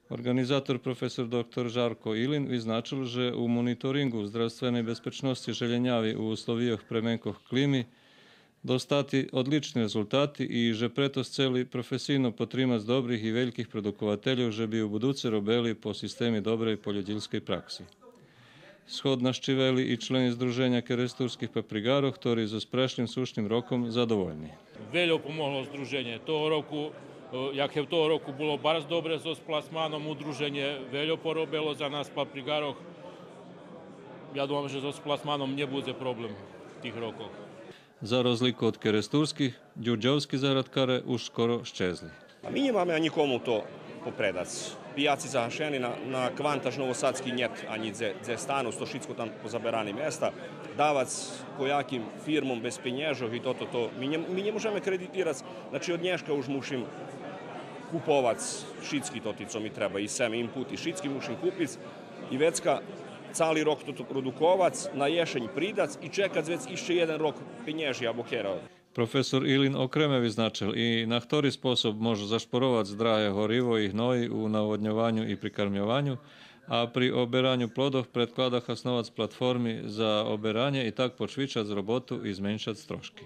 Organizator profesor dr. Žarko Ilin vyznačil, že u monitoringu zdravstvenej bezpečnosti želenjavi u uslovijach premenkoh klimi dostati odlični rezultati i že preto sceli profesijno potrimac dobrih i velikih produkovateljev, že bi u buduce robeli po sistemi dobrej poljođilskej praksi. Shod naščiveli i členi Združenja keresturskih paprigarov, ktorí so sprešlim sušnim rokom zadovoljni. Veľmi pomohlo združenje. Toho roku, jak je v toho roku bolo bardzo dobre so splasmanom, udruženje veľmi porobilo za nás paprigaroch. Ja dúfam, že so splasmanom nebude problem v tých rokoch. Za rozliku od keresturskih, đurđevski zahradkare už skoro ščezli. Mi nemáme ani komu to popredac. Pijaci zahašeni na kvantaž novosadski njet, ani dze stanu, sto šitsko tam pozaberani mjesta. Davac kojakim firmom bez pinježov i to. Mi ne možeme kreditirati, znači od nješka už mušim kupovac šitski to co mi treba i seme input i šitski mušim kupic i vecka cali rok to produkovac, na ješenj pridac i čekac već išće jedan rok pinježi abokera. Profesor Ilin okreme vyznačil i na ktorý spôsob može zašporovať zdrahe horivo i hnoj u navodňovanju i prikarmňovanju, a pri oberanju plodoh predklada hasnovac platformi za oberanje i tak počvičať robotu i zmenšať trošky.